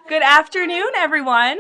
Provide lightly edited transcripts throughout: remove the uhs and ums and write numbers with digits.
Good afternoon, everyone.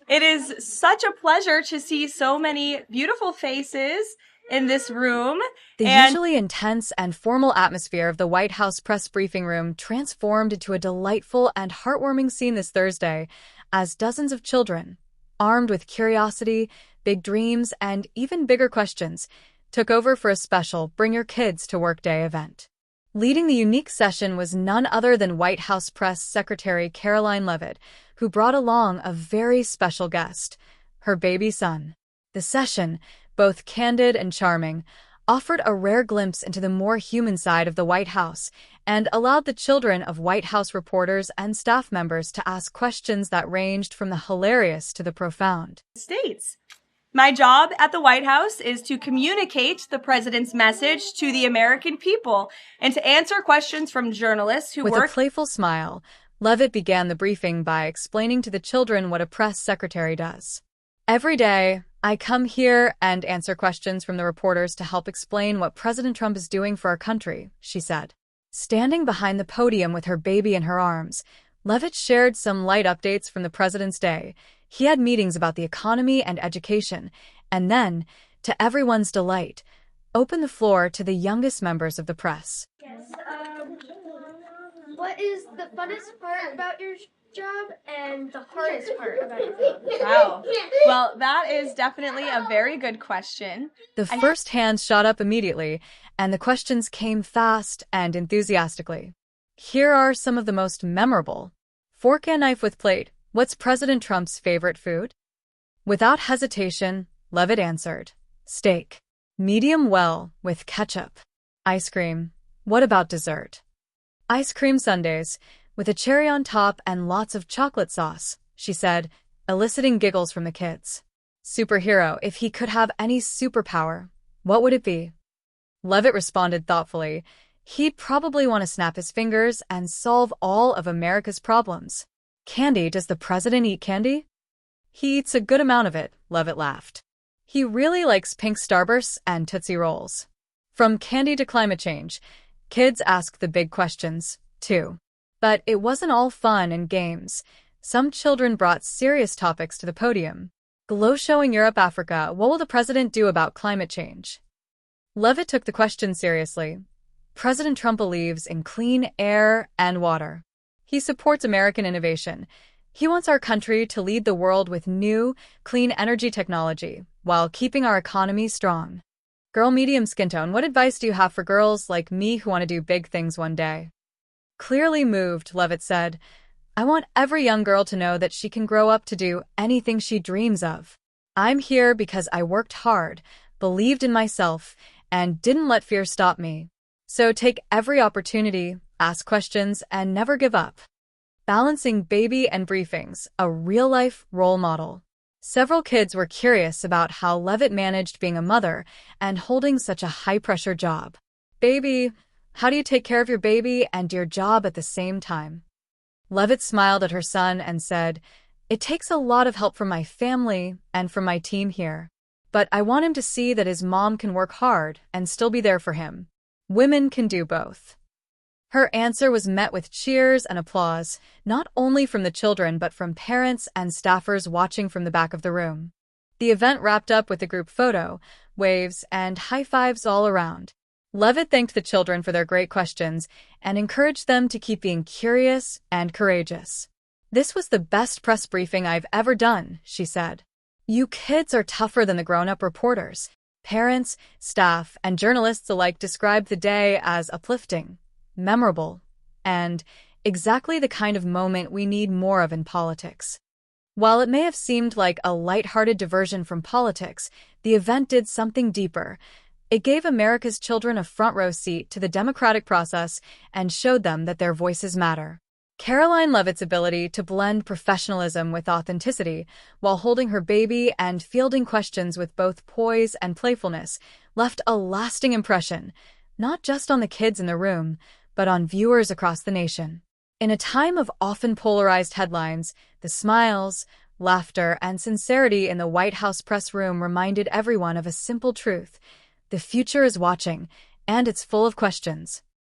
It is such a pleasure to see so many beautiful faces in this room. The usually intense and formal atmosphere of the White House press briefing room transformed into a delightful and heartwarming scene this Thursday as dozens of children, armed with curiosity, big dreams, and even bigger questions, took over for a special Bring Your Kids to Work Day event. Leading the unique session was none other than White House Press Secretary Karoline Leavitt, who brought along a very special guest, her baby son. The session, both candid and charming, offered a rare glimpse into the more human side of the White House and allowed the children of White House reporters and staff members to ask questions that ranged from the hilarious to the profound. States. My job at the White House is to communicate the president's message to the American people and to answer questions from journalists who work. With a playful smile, Leavitt began the briefing by explaining to the children what a press secretary does. Every day, I come here and answer questions from the reporters to help explain what President Trump is doing for our country, she said. Standing behind the podium with her baby in her arms, Leavitt shared some light updates from the president's day. He had meetings about the economy and education, and then, to everyone's delight, opened the floor to the youngest members of the press. Yes, what is the funnest part about your job and the hardest part about your job? Wow. Well, that is definitely a very good question. The first hand shot up immediately, and the questions came fast and enthusiastically. Here are some of the most memorable. Fork and knife with plate. What's President Trump's favorite food? Without hesitation, Leavitt answered, steak. Medium well with ketchup. Ice cream. What about dessert? Ice cream sundaes, with a cherry on top and lots of chocolate sauce, she said, eliciting giggles from the kids. Superhero, if he could have any superpower, what would it be? Leavitt responded thoughtfully, he'd probably want to snap his fingers and solve all of America's problems. Candy, does the president eat candy? He eats a good amount of it, Leavitt laughed. He really likes pink Starbursts and Tootsie Rolls. From candy to climate change, kids ask the big questions, too. But it wasn't all fun and games. Some children brought serious topics to the podium. Glow showing Europe, Africa, what will the president do about climate change? Leavitt took the question seriously. President Trump believes in clean air and water. He supports American innovation. He wants our country to lead the world with new, clean energy technology while keeping our economy strong. Girl, medium skin tone, what advice do you have for girls like me who want to do big things one day? Clearly moved, Leavitt said, I want every young girl to know that she can grow up to do anything she dreams of. I'm here because I worked hard, believed in myself, and didn't let fear stop me. So take every opportunity, ask questions, and never give up. Balancing baby and briefings, a real-life role model. Several kids were curious about how Leavitt managed being a mother and holding such a high-pressure job. Baby, how do you take care of your baby and your job at the same time? Leavitt smiled at her son and said, it takes a lot of help from my family and from my team here. But I want him to see that his mom can work hard and still be there for him. Women can do both. Her answer was met with cheers and applause, not only from the children but from parents and staffers watching from the back of the room. The event wrapped up with a group photo, waves, and high fives all around. Leavitt thanked the children for their great questions and encouraged them to keep being curious and courageous. This was the best press briefing I've ever done, she said. You kids are tougher than the grown-up reporters. Parents, staff, and journalists alike described the day as uplifting, memorable, and exactly the kind of moment we need more of in politics. While it may have seemed like a light-hearted diversion from politics, the event did something deeper. It gave America's children a front-row seat to the democratic process and showed them that their voices matter. Karoline Leavitt's ability to blend professionalism with authenticity while holding her baby and fielding questions with both poise and playfulness left a lasting impression, not just on the kids in the room, but on viewers across the nation. In a time of often polarized headlines, the smiles, laughter, and sincerity in the White House press room reminded everyone of a simple truth. The future is watching, and it's full of questions.